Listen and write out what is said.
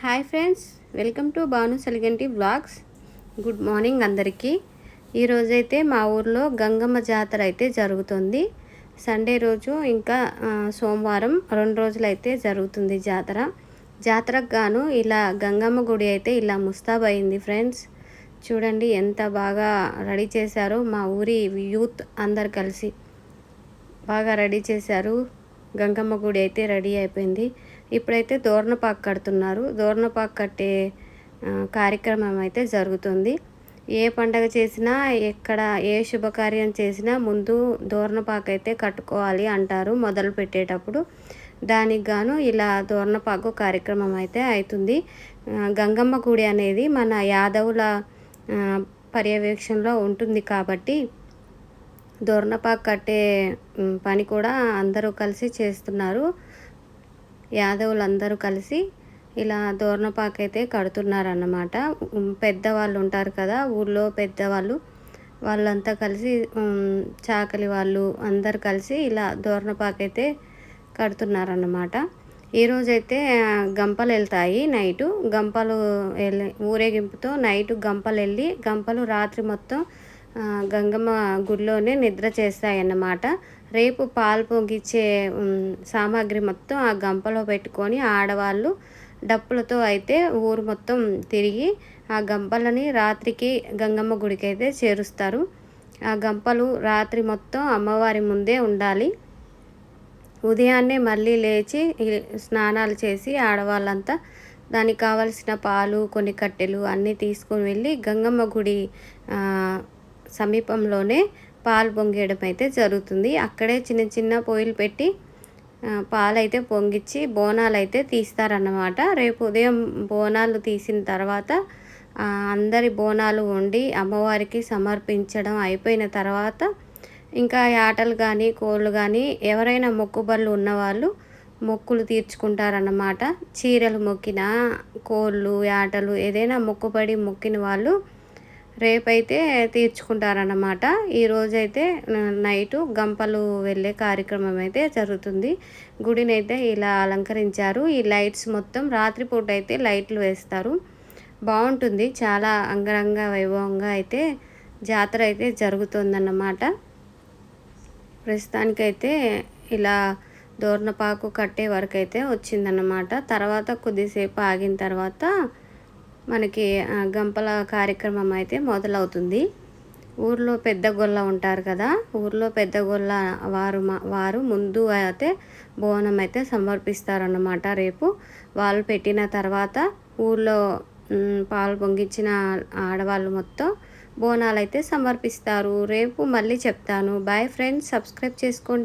Hi friends, welcome to Bhanu Saliganti vlogs. Good morning అందరికీ. ఈరోజైతే మా ఊర్లో గంగమ్మ జాతర అయితే జరుగుతుంది. సండే రోజు ఇంకా సోమవారం 2 రోజులు అయితే జరుగుతుంది జాతరకు గాను ఇలా గంగమ్మ గుడి అయితే ఇలా ముస్తాబయింది ఫ్రెండ్స్. చూడండి ఎంత బాగా రెడీ చేశారో మా ఊరి యూత్ అందరు కలిసి బాగా రెడీ చేశారు. గంగమ్మ గుడి అయితే రెడీ అయిపోయింది. ఇప్పుడైతే దోరణపాకు కడుతున్నారు. దోరణపాకు కట్టే కార్యక్రమం అయితే జరుగుతుంది. ఏ పండగ చేసినా ఎక్కడ ఏ శుభకార్యం చేసినా ముందు దోరణపాకు అయితే కట్టుకోవాలి అంటారు మొదలు పెట్టేటప్పుడు. దానికి గాను ఇలా దోరణపాకు కార్యక్రమం అయితే అవుతుంది. గంగమ్మ గుడి అనేది మన యాదవుల పర్యవేక్షణలో ఉంటుంది కాబట్టి దోరణపాకు కట్టే పని కూడా అందరూ కలిసి చేస్తున్నారు. యాదవులందరూ కలిసి ఇలా దోరణపాకు అయితే కడుతున్నారన్నమాట. పెద్దవాళ్ళు ఉంటారు కదా ఊళ్ళో పెద్దవాళ్ళు, వాళ్ళంతా కలిసి చాకలి వాళ్ళు అందరు కలిసి ఇలా దోరణపాకు అయితే కడుతున్నారన్నమాట. ఈరోజైతే గంపలు వెళ్తాయి నైటు. గంపలు ఊరేగింపుతో నైటు గంపలు వెళ్ళి గంపలు రాత్రి మొత్తం గంగమ్మ గుడిలోనే నిద్ర చేస్తాయన్నమాట. రేపు పాలు పొంగిచ్చే సామాగ్రి మొత్తం ఆ గంపలో పెట్టుకొని ఆడవాళ్ళు డప్పులతో అయితే ఊరు మొత్తం తిరిగి ఆ గంపలని రాత్రికి గంగమ్మ గుడికి అయితే చేరుస్తారు. ఆ గంపలు రాత్రి మొత్తం అమ్మవారి ముందే ఉండాలి. ఉదయాన్నే మళ్ళీ లేచి స్నానాలు చేసి ఆడవాళ్ళంతా దానికి కావలసిన పాలు కొన్ని కట్టెలు అన్నీ తీసుకొని వెళ్ళి గంగమ్మ గుడి సమీపంలోనే పాలు పొంగేయడం అయితే జరుగుతుంది. అక్కడే చిన్న చిన్న పొయ్యిలు పెట్టి పాలు అయితే పొంగిచ్చి బోనాలు అయితే తీస్తారన్నమాట. రేపు ఉదయం బోనాలు తీసిన తర్వాత అందరి బోనాలు వండి అమ్మవారికి సమర్పించడం అయిపోయిన తర్వాత ఇంకా యాటలు కానీ కోళ్ళు కానీ ఎవరైనా మొక్కుబళ్ళు ఉన్నవాళ్ళు మొక్కులు తీర్చుకుంటారన్నమాట. చీరలు మొక్కిన కోళ్ళు యాటలు ఏదైనా మొక్కుబడి మొక్కిన వాళ్ళు రేపైతే తీర్చుకుంటారన్నమాట. ఈరోజైతే నైటు గంపలు వెళ్ళే కార్యక్రమం అయితే జరుగుతుంది. గుడిని అయితే ఇలా అలంకరించారు. ఈ లైట్స్ మొత్తం రాత్రిపూట అయితే లైట్లు వేస్తారు. బాగుంటుంది. చాలా అంగరంగ వైభవంగా అయితే జాతర అయితే జరుగుతుందన్నమాట. ప్రస్తుతానికైతే ఇలా దోరణపాకు కట్టే వరకు అయితే వచ్చిందన్నమాట. తర్వాత కొద్దిసేపు ఆగిన తర్వాత మనకి గంపల కార్యక్రమం అయితే మొదలవుతుంది. ఊర్లో పెద్ద గొల్ల ఉంటారు కదా, ఊర్లో పెద్ద గొల్ల వారు ముందు అయితే బోనం అయితే సమర్పిస్తారన్నమాట. రేపు వాళ్ళు పెట్టిన తర్వాత ఊర్లో పాలు పొంగించిన ఆడవాళ్ళు మొత్తం బోనాలు అయితే సమర్పిస్తారు. రేపు మళ్ళీ చెప్తాను. బాయ్ ఫ్రెండ్స్, సబ్స్క్రైబ్ చేసుకోండి.